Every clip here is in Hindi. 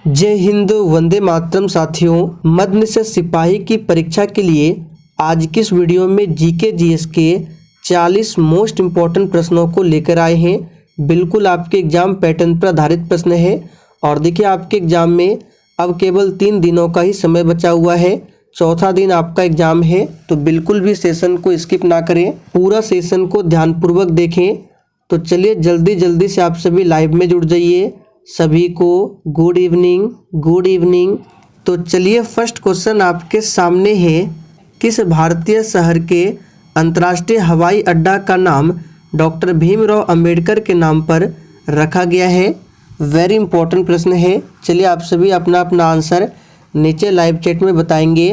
जय हिंद, वंदे मातरम। साथियों, मद्य निषेध सिपाही की परीक्षा के लिए आज की इस वीडियो में जीके जीएस के 40 मोस्ट इम्पॉर्टेंट प्रश्नों को लेकर आए हैं। बिल्कुल आपके एग्जाम पैटर्न पर आधारित प्रश्न है। और देखिए, आपके एग्जाम में अब केवल 3 दिनों का ही समय बचा हुआ है। चौथा दिन आपका एग्जाम है, तो बिल्कुल भी सेशन को स्किप ना करें, पूरा सेशन को ध्यानपूर्वक देखें। तो चलिए जल्दी जल्दी से आप सभी लाइव में जुड़ जाइए। सभी को गुड इवनिंग, गुड इवनिंग। तो चलिए, फर्स्ट क्वेश्चन आपके सामने है। किस भारतीय शहर के अंतर्राष्ट्रीय हवाई अड्डा का नाम डॉक्टर भीमराव अंबेडकर के नाम पर रखा गया है? वेरी इंपॉर्टेंट प्रश्न है। चलिए, आप सभी अपना अपना आंसर नीचे लाइव चैट में बताएंगे।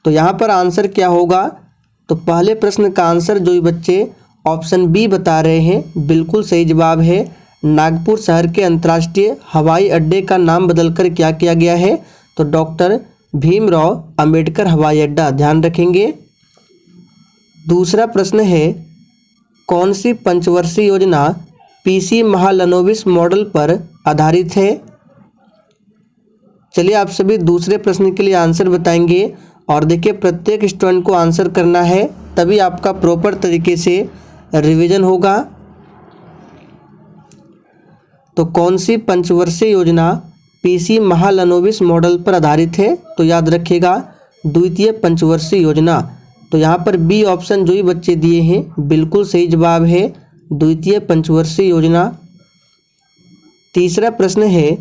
तो यहाँ पर आंसर क्या होगा? तो पहले प्रश्न का आंसर जो भी बच्चे ऑप्शन बी बता रहे हैं, बिल्कुल सही जवाब है। नागपुर शहर के अंतर्राष्ट्रीय हवाई अड्डे का नाम बदलकर क्या किया गया है? तो डॉक्टर भीमराव अंबेडकर हवाई अड्डा, ध्यान रखेंगे। दूसरा प्रश्न है, कौन सी पंचवर्षीय योजना पीसी महालनोबिस मॉडल पर आधारित है? चलिए, आप सभी दूसरे प्रश्न के लिए आंसर बताएंगे। और देखिए, प्रत्येक स्टूडेंट को आंसर करना है, तभी आपका प्रॉपर तरीके से रिवीजन होगा। तो कौन सी पंचवर्षीय योजना पीसी महालनोबिस मॉडल पर आधारित है? तो याद रखिएगा, द्वितीय पंचवर्षीय योजना। तो यहाँ पर बी ऑप्शन जो ही बच्चे दिए हैं, बिल्कुल सही जवाब है, द्वितीय पंचवर्षीय योजना। तीसरा प्रश्न है,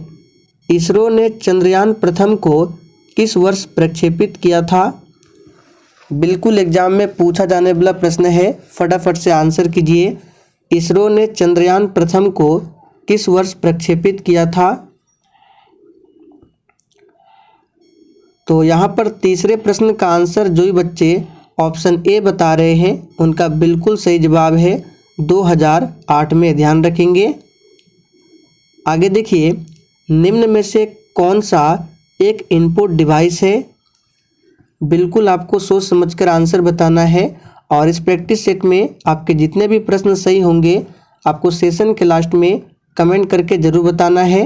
इसरो ने चंद्रयान प्रथम को किस वर्ष प्रक्षेपित किया था? बिल्कुल एग्जाम में पूछा जाने वाला प्रश्न है, फटाफट से आंसर कीजिए। इसरो ने चंद्रयान प्रथम को किस वर्ष प्रक्षेपित किया था? तो यहाँ पर तीसरे प्रश्न का आंसर जो ही बच्चे ऑप्शन ए बता रहे हैं, उनका बिल्कुल सही जवाब है 2008 में, ध्यान रखेंगे। आगे देखिए, निम्न में से कौन सा एक इनपुट डिवाइस है? बिल्कुल आपको सोच समझकर आंसर बताना है। और इस प्रैक्टिस सेट में आपके जितने भी प्रश्न सही होंगे, आपको सेशन के लास्ट में कमेंट करके ज़रूर बताना है।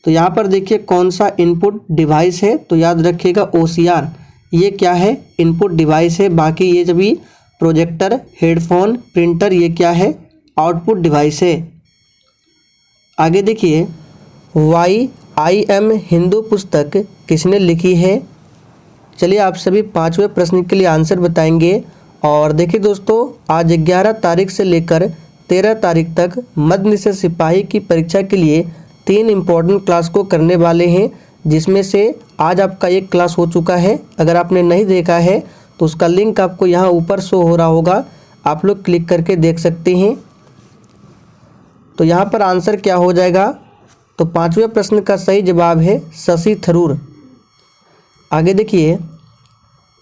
तो यहाँ पर देखिए, कौन सा इनपुट डिवाइस है? तो याद रखिएगा OCR, ये क्या है? इनपुट डिवाइस है। बाकी ये जो भी प्रोजेक्टर, हेडफोन, प्रिंटर, ये क्या है? आउटपुट डिवाइस है। आगे देखिए, YIM हिंदू पुस्तक किसने लिखी है? चलिए, आप सभी 5वें प्रश्न के लिए आंसर बताएंगे। और देखिए दोस्तों, आज 11 तारीख से लेकर 13 तारीख तक मद्य निषेध सिपाही की परीक्षा के लिए 3 इम्पोर्टेंट क्लास को करने वाले हैं, जिसमें से आज आपका एक क्लास हो चुका है। अगर आपने नहीं देखा है तो उसका लिंक आपको यहाँ ऊपर शो हो रहा होगा, आप लोग क्लिक करके देख सकते हैं। तो यहाँ पर आंसर क्या हो जाएगा? तो 5वें प्रश्न का सही जवाब है शशि थरूर। आगे देखिए,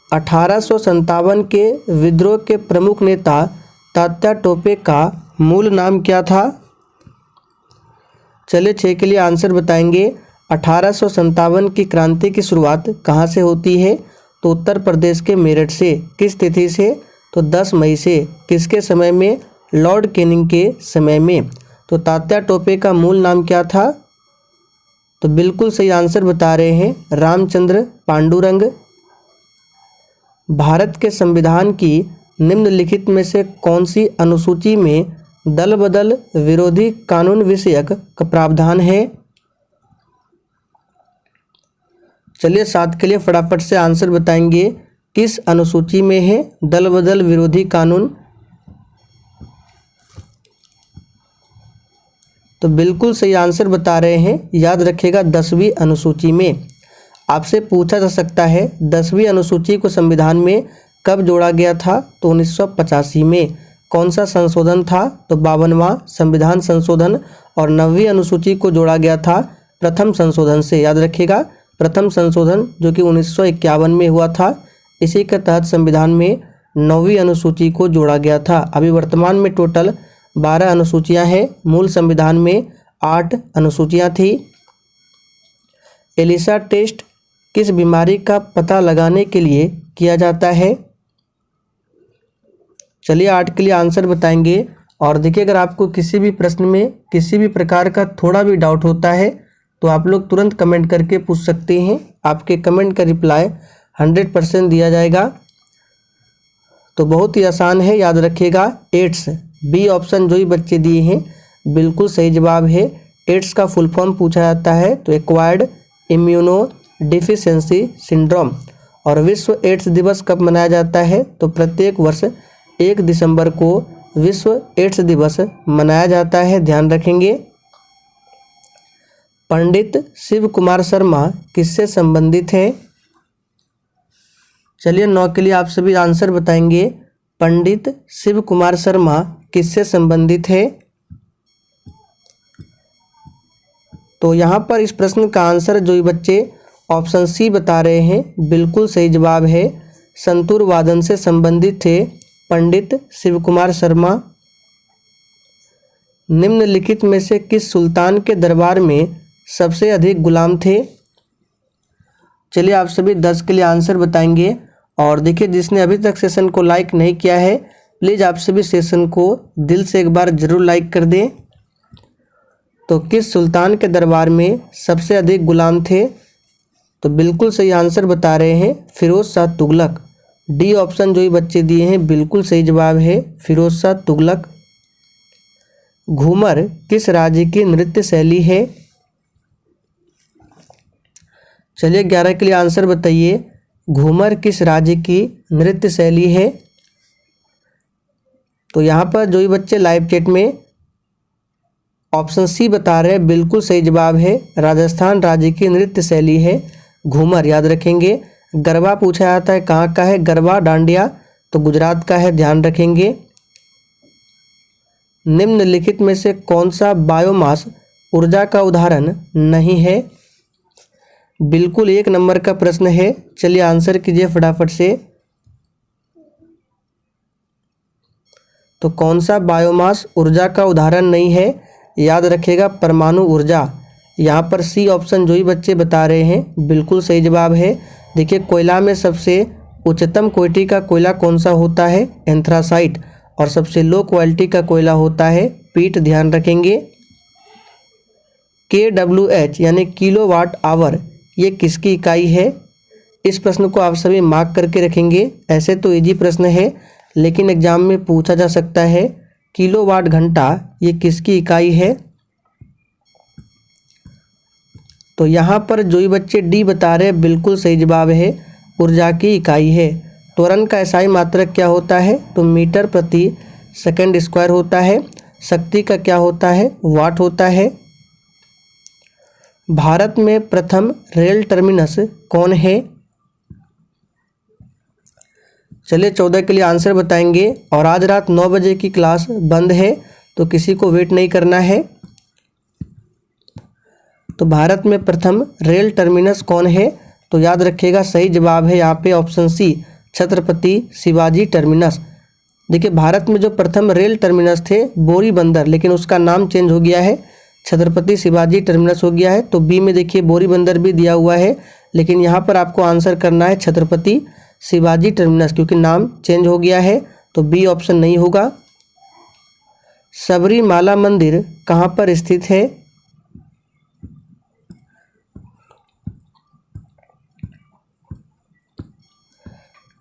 1857 के विद्रोह के प्रमुख नेता तात्या टोपे का मूल नाम क्या था? चलिए 6 के लिए आंसर बताएंगे। 1857 की क्रांति की शुरुआत कहाँ से होती है? तो उत्तर प्रदेश के मेरठ से। किस तिथि से? तो 10 मई से। किसके समय में? लॉर्ड कैनिंग के समय में। तो तात्या टोपे का मूल नाम क्या था? तो बिल्कुल सही आंसर बता रहे हैं, रामचंद्र पांडुरंग। भारत के संविधान की निम्नलिखित में से कौन सी अनुसूची में दल बदल विरोधी कानून विषयक का प्रावधान है? चलिए 7 के लिए फटाफट से आंसर बताएंगे, किस अनुसूची में है दल बदल विरोधी कानून? तो बिल्कुल सही आंसर बता रहे हैं, याद रखिएगा 10वीं अनुसूची में। आपसे पूछा जा सकता है 10वीं अनुसूची को संविधान में कब जोड़ा गया था? तो 1985 में। कौन सा संशोधन था? तो 52वां संविधान संशोधन। और 9वीं अनुसूची को जोड़ा गया था प्रथम संशोधन से, याद रखिएगा प्रथम संशोधन जो कि 1951 में हुआ था। इसी के तहत संविधान में 9वीं अनुसूची को जोड़ा गया था। अभी वर्तमान में टोटल 12 अनुसूचियां हैं, मूल संविधान में 8 अनुसूचियां थी। एलिसा टेस्ट किस बीमारी का पता लगाने के लिए किया जाता है? चलिए 8 के लिए आंसर बताएंगे, और देखिए, अगर आपको किसी भी प्रश्न में किसी भी प्रकार का थोड़ा भी डाउट होता है तो आप लोग तुरंत कमेंट करके पूछ सकते हैं। आपके कमेंट का रिप्लाई 100% दिया जाएगा। तो बहुत ही आसान है, याद रखिएगा। एड्स, बी ऑप्शन जो ही बच्चे दिए हैं बिल्कुल सही जवाब है। एड्स का फुल फॉर्म पूछा जाता है तो एक्वायर्ड इम्यूनो डिफिशियंसी सिंड्रोम। और विश्व एड्स दिवस कब मनाया जाता है? तो प्रत्येक वर्ष 1 दिसंबर को विश्व एड्स दिवस मनाया जाता है, ध्यान रखेंगे। पंडित शिव कुमार शर्मा किससे संबंधित है? चलिए 9 के लिए आप सभी आंसर बताएंगे। पंडित शिव कुमार शर्मा किससे संबंधित है? तो यहाँ पर इस प्रश्न का आंसर जो बच्चे ऑप्शन सी बता रहे हैं बिल्कुल सही जवाब है। संतूर वादन से संबंधित थे पंडित शिव कुमार शर्मा। निम्नलिखित में से किस सुल्तान के दरबार में सबसे अधिक गुलाम थे? चलिए आप सभी 10 के लिए आंसर बताएंगे। और देखिए, जिसने अभी तक सेशन को लाइक नहीं किया है प्लीज़ आप सभी सेशन को दिल से एक बार ज़रूर लाइक कर दें। तो किस सुल्तान के दरबार में सबसे अधिक गुलाम थे? तो बिल्कुल सही आंसर बता रहे हैं फिरोज शाह तुगलक। डी ऑप्शन जो ही बच्चे दिए हैं बिल्कुल सही जवाब है, फिरोज शाह तुगलक। घूमर किस राज्य की नृत्य शैली है? चलिए 11 के लिए आंसर बताइए। घूमर किस राज्य की नृत्य शैली है? तो यहाँ पर जो ही बच्चे लाइव चैट में ऑप्शन सी बता रहे हैं बिल्कुल सही जवाब है, राजस्थान राज्य की नृत्य शैली है घूमर, याद रखेंगे। गरबा पूछा जाता है कहाँ का है? गरबा डांडिया तो गुजरात का है, ध्यान रखेंगे। निम्नलिखित में से कौन सा बायोमास ऊर्जा का उदाहरण नहीं है? बिल्कुल 1 नंबर का प्रश्न है। चलिए आंसर कीजिए फटाफट से। तो कौन सा बायोमास ऊर्जा का उदाहरण नहीं है? याद रखिएगा परमाणु ऊर्जा। यहाँ पर सी ऑप्शन जो ही बच्चे बता रहे हैं बिल्कुल सही जवाब है। देखिए, कोयला में सबसे उच्चतम क्वालिटी का कोयला कौन सा होता है? एंथ्रासाइट। और सबसे लो क्वालिटी का कोयला होता है पीट, ध्यान रखेंगे। KWH यानी किलोवाट आवर, ये किसकी इकाई है? इस प्रश्न को आप सभी मार्क करके रखेंगे। ऐसे तो इजी प्रश्न है लेकिन एग्जाम में पूछा जा सकता है। किलोवाट घंटा ये किसकी इकाई है? तो यहाँ पर जो ही बच्चे डी बता रहे हैं बिल्कुल सही जवाब है, ऊर्जा की इकाई है। त्वरण का एसआई मात्रक क्या होता है? तो मीटर प्रति सेकंड स्क्वायर होता है। शक्ति का क्या होता है? वाट होता है। भारत में प्रथम रेल टर्मिनस कौन है? चलिए 14 के लिए आंसर बताएंगे। और आज रात 9 बजे की क्लास बंद है तो किसी को वेट नहीं करना है। तो भारत में प्रथम रेल टर्मिनस कौन है? तो याद रखिएगा सही जवाब है यहाँ पे option C, Chhatrapati Shivaji terminus. देखिए, भारत में जो प्रथम रेल टर्मिनस थे बोरी बंदर, लेकिन उसका नाम चेंज हो गया है, छत्रपति शिवाजी टर्मिनस हो गया है। तो बी में देखिए बोरी बंदर भी दिया हुआ है, लेकिन यहाँ पर आपको आंसर करना है छत्रपति शिवाजी टर्मिनस, क्योंकि नाम चेंज हो गया है। तो बी ऑप्शन नहीं होगा। सबरीमाला मंदिर कहाँ पर स्थित है?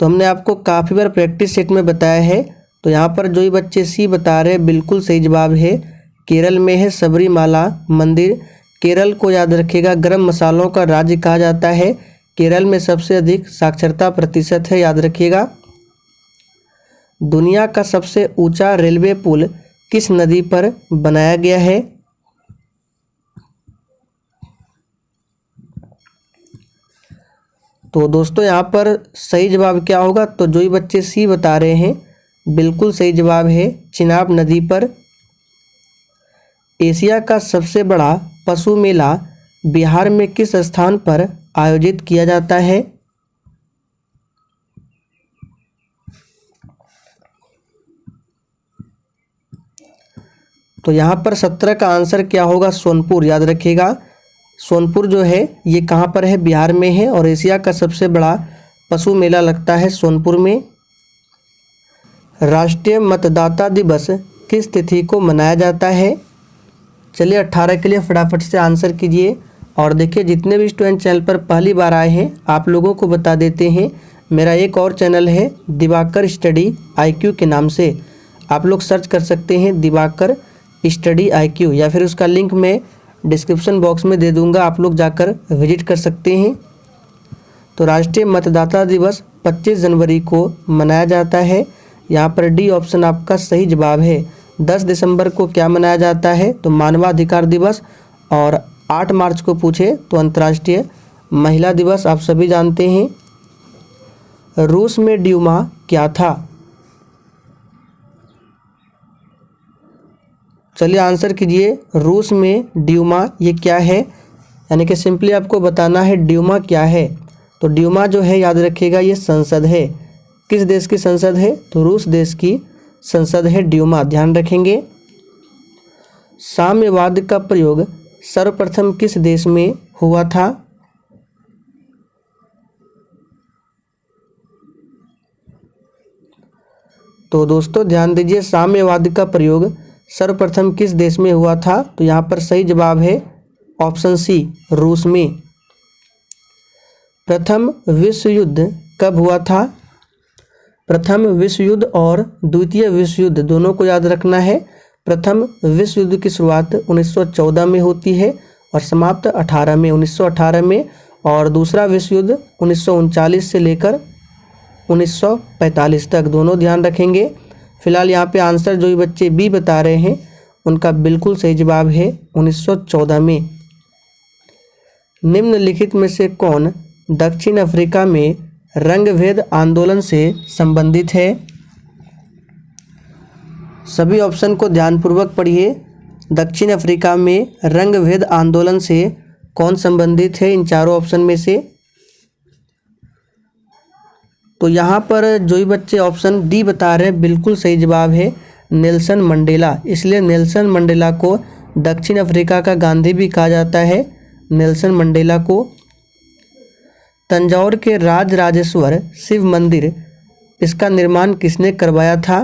तो हमने आपको काफ़ी बार प्रैक्टिस सेट में बताया है। तो यहाँ पर जो ही बच्चे सी बता रहे हैं बिल्कुल सही जवाब है, केरल में है सबरीमाला मंदिर। केरल को याद रखिएगा गरम मसालों का राज्य कहा जाता है। केरल में सबसे अधिक साक्षरता प्रतिशत है, याद रखिएगा। दुनिया का सबसे ऊंचा रेलवे पुल किस नदी पर बनाया गया है? तो दोस्तों यहाँ पर सही जवाब क्या होगा? तो जो ही बच्चे सी बता रहे हैं बिल्कुल सही जवाब है, चिनाब नदी पर। एशिया का सबसे बड़ा पशु मेला बिहार में किस स्थान पर आयोजित किया जाता है? तो यहाँ पर 17 का आंसर क्या होगा? सोनपुर, याद रखिएगा। सोनपुर जो है ये कहाँ पर है? बिहार में है। और एशिया का सबसे बड़ा पशु मेला लगता है सोनपुर में। राष्ट्रीय मतदाता दिवस किस तिथि को मनाया जाता है? चलिए 18 के लिए फटाफट से आंसर कीजिए। और देखिए, जितने भी स्टूडेंट चैनल पर पहली बार आए हैं आप लोगों को बता देते हैं, मेरा एक और चैनल है दिवाकर स्टडी IQ के नाम से। आप लोग सर्च कर सकते हैं दिवाकर स्टडी IQ, या फिर उसका लिंक मैं डिस्क्रिप्शन बॉक्स में दे दूंगा, आप लोग जाकर विजिट कर सकते हैं। तो राष्ट्रीय मतदाता दिवस 25 जनवरी को मनाया जाता है। यहाँ पर डी ऑप्शन आपका सही जवाब है। 10 दिसंबर को क्या मनाया जाता है? तो मानवाधिकार दिवस। और 8 मार्च को पूछे तो अंतर्राष्ट्रीय महिला दिवस, आप सभी जानते हैं। रूस में ड्यूमा क्या था? चलिए आंसर कीजिए। रूस में ड्यूमा ये क्या है? यानी कि सिंपली आपको बताना है ड्यूमा क्या है। तो ड्यूमा जो है याद रखिएगा ये संसद है। किस देश की संसद है? तो रूस देश की संसद है ड्यूमा, ध्यान रखेंगे। साम्यवाद का प्रयोग सर्वप्रथम किस देश में हुआ था? तो दोस्तों ध्यान दीजिए, साम्यवाद का प्रयोग सर्वप्रथम किस देश में हुआ था? तो यहाँ पर सही जवाब है ऑप्शन सी, रूस में। प्रथम विश्व युद्ध कब हुआ था? प्रथम विश्व युद्ध और द्वितीय विश्व युद्ध दोनों को याद रखना है। प्रथम विश्व युद्ध की शुरुआत 1914 में होती है और समाप्त 1918 में। और दूसरा विश्व युद्ध 1939 से लेकर 1945 तक, दोनों ध्यान रखेंगे। फिलहाल यहाँ पे आंसर जो भी बच्चे बी बता रहे हैं उनका बिल्कुल सही जवाब है 1914 में। निम्नलिखित में से कौन दक्षिण अफ्रीका में रंगभेद आंदोलन से संबंधित है? सभी ऑप्शन को ध्यानपूर्वक पढ़िए। दक्षिण अफ्रीका में रंगभेद आंदोलन से कौन संबंधित है इन चारों ऑप्शन में से? तो यहाँ पर जो भी बच्चे ऑप्शन डी बता रहे हैं बिल्कुल सही जवाब है नेल्सन मंडेला। इसलिए नेल्सन मंडेला को दक्षिण अफ्रीका का गांधी भी कहा जाता है, नेल्सन मंडेला को। तंजौर के राजराजेश्वर शिव मंदिर, इसका निर्माण किसने करवाया था?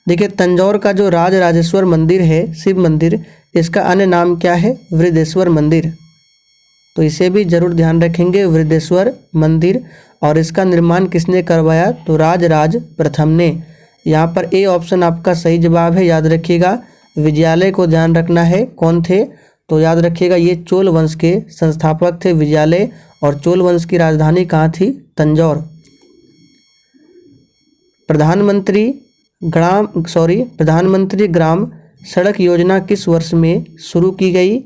देखिए, तंजौर का जो राजराजेश्वर मंदिर है शिव मंदिर, इसका अन्य नाम क्या है? वृद्धेश्वर मंदिर। तो इसे भी जरूर ध्यान रखेंगे, वृद्धेश्वर मंदिर। और इसका निर्माण किसने करवाया? तो राजराज प्रथम ने। यहाँ पर ए ऑप्शन आपका सही जवाब है, याद रखिएगा। विजयालय को ध्यान रखना है, कौन थे? तो याद रखिएगा ये चोल वंश के संस्थापक थे विजयालय। और चोल वंश की राजधानी कहाँ थी? तंजौर। प्रधानमंत्री ग्राम सड़क योजना किस वर्ष में शुरू की गई?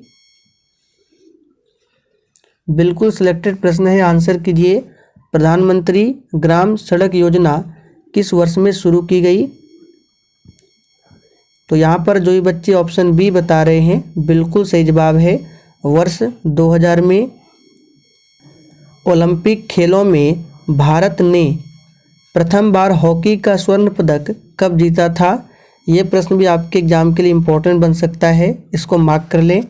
बिल्कुल सिलेक्टेड प्रश्न है, आंसर कीजिए। प्रधानमंत्री ग्राम सड़क योजना किस वर्ष में शुरू की गई? तो यहाँ पर जो भी बच्चे ऑप्शन बी बता रहे हैं बिल्कुल सही जवाब है वर्ष 2000 में। ओलंपिक खेलों में भारत ने प्रथम बार हॉकी का स्वर्ण पदक कब जीता था? ये प्रश्न भी आपके एग्जाम के लिए इम्पोर्टेंट बन सकता है, इसको मार्क कर लें।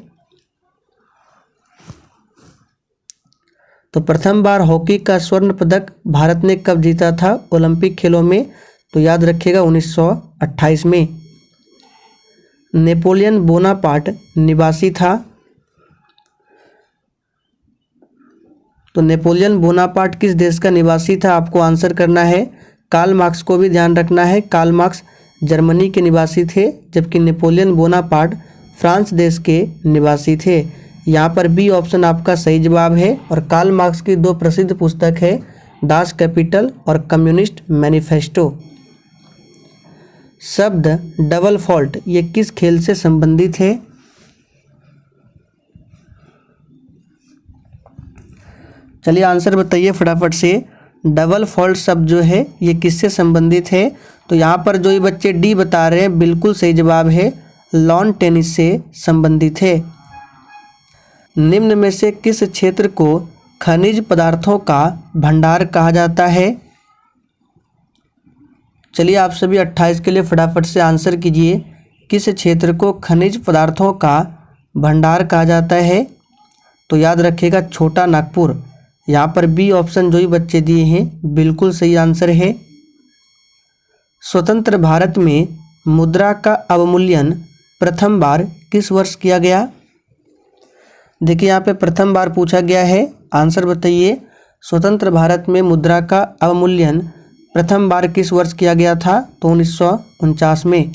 तो प्रथम बार हॉकी का स्वर्ण पदक भारत ने कब जीता था ओलंपिक खेलों में? तो याद रखिएगा 1928 में। नेपोलियन बोनापार्ट निवासी था। तो नेपोलियन बोनापार्ट किस देश का निवासी था? आपको आंसर करना है। कार्ल मार्क्स को भी ध्यान रखना है, कार्ल मार्क्स जर्मनी के निवासी थे, जबकि नेपोलियन बोनापार्ट फ्रांस देश के निवासी थे। यहाँ पर बी ऑप्शन आपका सही जवाब है। और कार्ल मार्क्स की 2 प्रसिद्ध पुस्तक है, दास कैपिटल और कम्युनिस्ट मैनिफेस्टो। शब्द डबल फॉल्ट ये किस खेल से संबंधित है? चलिए आंसर बताइए फटाफट से। डबल फॉल्ट शब्द जो है ये किससे संबंधित है? तो यहाँ पर जो ये बच्चे डी बता रहे हैं बिल्कुल सही जवाब है, लॉन टेनिस से संबंधित है। निम्न में से किस क्षेत्र को खनिज पदार्थों का भंडार कहा जाता है? चलिए आप सभी 28 के लिए फटाफट से आंसर कीजिए। किस क्षेत्र को खनिज पदार्थों का भंडार कहा जाता है? तो याद रखिएगा छोटा नागपुर। यहाँ पर बी ऑप्शन जो ही बच्चे दिए हैं बिल्कुल सही आंसर है। स्वतंत्र भारत में मुद्रा का अवमूल्यन प्रथम बार किस वर्ष किया गया? देखिए यहाँ पे प्रथम बार पूछा गया है, आंसर बताइए। स्वतंत्र भारत में मुद्रा का अवमूल्यन प्रथम बार किस वर्ष किया गया था? तो 1949 में।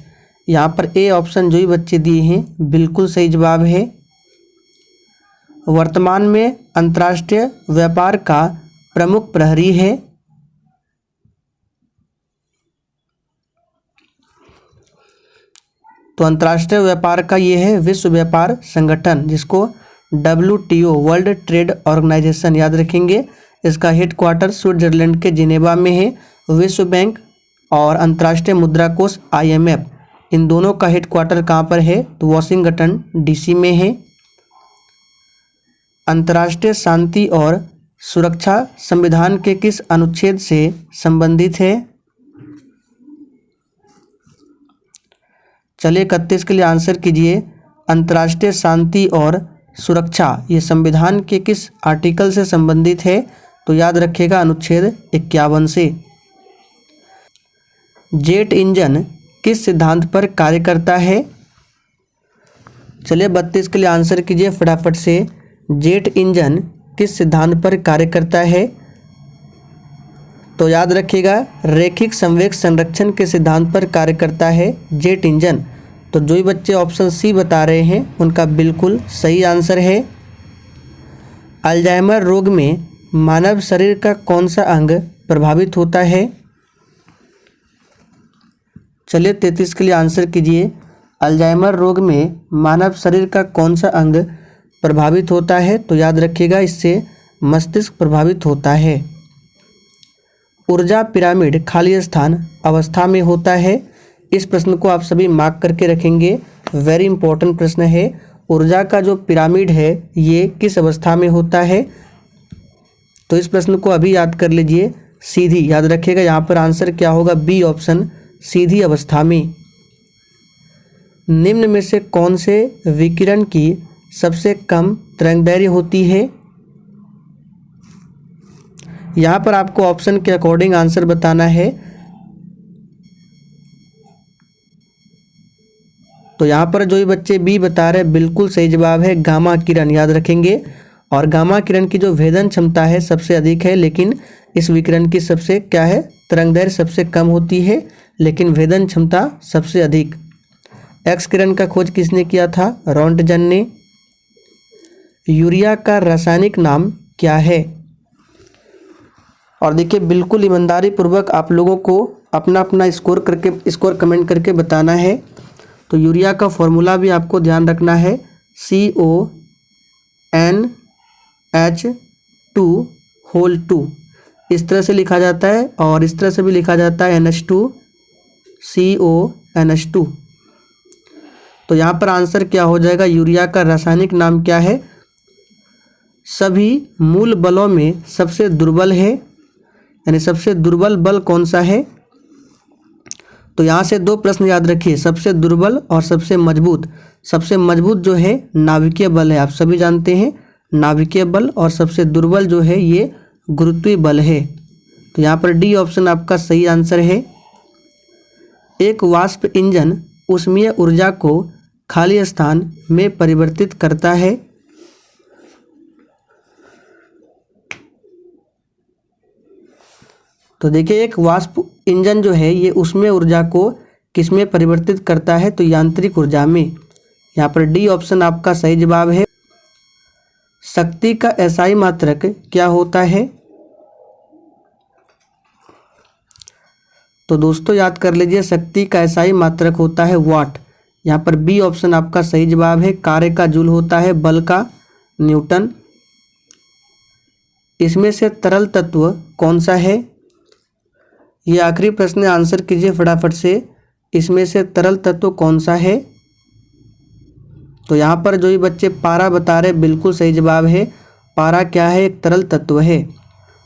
यहाँ पर ए ऑप्शन जो ही बच्चे दिए हैं बिल्कुल सही जवाब है। वर्तमान में अंतर्राष्ट्रीय व्यापार का प्रमुख प्रहरी है? तो अंतर्राष्ट्रीय व्यापार का ये है विश्व व्यापार संगठन, जिसको WTO वर्ल्ड ट्रेड ऑर्गेनाइजेशन याद रखेंगे। इसका हेडक्वार्टर स्विट्जरलैंड के जिनेवा में है। विश्व बैंक और अंतर्राष्ट्रीय मुद्रा कोष IMF, इन दोनों का हेडक्वार्टर कहाँ पर है? तो वॉशिंगटन DC में है। अंतर्राष्ट्रीय शांति और सुरक्षा संविधान के किस अनुच्छेद से संबंधित है? चलिए 31 के लिए आंसर कीजिए। अंतर्राष्ट्रीय शांति और सुरक्षा ये संविधान के किस आर्टिकल से संबंधित है? तो याद रखिएगा अनुच्छेद 51 से। जेट इंजन किस सिद्धांत पर कार्य करता है? चलिए 32 के लिए आंसर कीजिए फटाफट से। जेट इंजन किस सिद्धांत पर कार्य करता है? तो याद रखिएगा रैखिक संवेग संरक्षण के सिद्धांत पर कार्य करता है जेट इंजन। तो जो भी बच्चे ऑप्शन सी बता रहे हैं उनका बिल्कुल सही आंसर है। अल्जाइमर रोग में मानव शरीर का कौन सा अंग प्रभावित होता है? चलिए 33 के लिए आंसर कीजिए। अल्जाइमर रोग में मानव शरीर का कौन सा अंग प्रभावित होता है? तो याद रखिएगा इससे मस्तिष्क प्रभावित होता है। ऊर्जा पिरामिड खाली स्थान अवस्था में होता है? इस प्रश्न को आप सभी मार्क करके रखेंगे, वेरी इंपॉर्टेंट प्रश्न है। ऊर्जा का जो पिरामिड है ये किस अवस्था में होता है? तो इस प्रश्न को अभी याद कर लीजिए, सीधी। याद रखिएगा यहाँ पर आंसर क्या होगा? बी ऑप्शन, सीधी अवस्था में। निम्न में से कौन से विकिरण की सबसे कम तरंगदैर्घ्य होती है? यहाँ पर आपको ऑप्शन के अकॉर्डिंग आंसर बताना है। तो यहाँ पर जो भी बच्चे बी बता रहे हैं बिल्कुल सही जवाब है गामा किरण, याद रखेंगे। और गामा किरण की जो भेदन क्षमता है सबसे अधिक है, लेकिन इस विकिरण की सबसे क्या है? तरंगदैर्घ्य सबसे कम होती है, लेकिन भेदन क्षमता सबसे अधिक। एक्स किरण का खोज किसने किया था? रॉन्टजन ने। यूरिया का रासायनिक नाम क्या है? और देखिए बिल्कुल ईमानदारी पूर्वक आप लोगों को अपना अपना स्कोर कमेंट करके बताना है। तो यूरिया का फॉर्मूला भी आपको ध्यान रखना है, CONH2 इस तरह से लिखा जाता है, और इस तरह से भी लिखा जाता है NH2CONH2। तो यहाँ पर आंसर क्या हो जाएगा? यूरिया का रासायनिक नाम क्या है? सभी मूल बलों में सबसे दुर्बल है, यानी सबसे दुर्बल बल कौन सा है? तो यहाँ से दो प्रश्न याद रखिए, सबसे दुर्बल और सबसे मजबूत। सबसे मजबूत जो है नाभिकीय बल है, आप सभी जानते हैं नाभिकीय बल, और सबसे दुर्बल जो है ये गुरुत्वीय बल है। तो यहाँ पर डी ऑप्शन आपका सही आंसर है। एक वाष्प इंजन ऊष्मीय ऊर्जा को खाली स्थान में परिवर्तित करता है? तो देखिए एक वाष्प इंजन जो है ये ऊष्मीय ऊर्जा को किस में परिवर्तित करता है? तो यांत्रिक ऊर्जा में। यहाँ पर डी ऑप्शन आपका सही जवाब है। शक्ति का एसआई मात्रक क्या होता है? तो दोस्तों याद कर लीजिए, शक्ति का एसआई मात्रक होता है वाट। यहाँ पर बी ऑप्शन आपका सही जवाब है। कार्य का जूल होता है, बल का न्यूटन। इसमें से तरल तत्व कौन सा है? ये आखिरी प्रश्न, आंसर कीजिए फटाफट से। इसमें से तरल तत्व कौन सा है? तो यहाँ पर जो ही बच्चे पारा बता रहे बिल्कुल सही जवाब है। पारा क्या है? एक तरल तत्व है।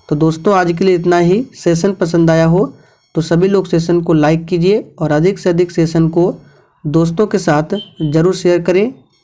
तो दोस्तों आज के लिए इतना ही। सेशन पसंद आया हो तो सभी लोग सेशन को लाइक कीजिए और अधिक से अधिक सेशन को दोस्तों के साथ ज़रूर शेयर करें।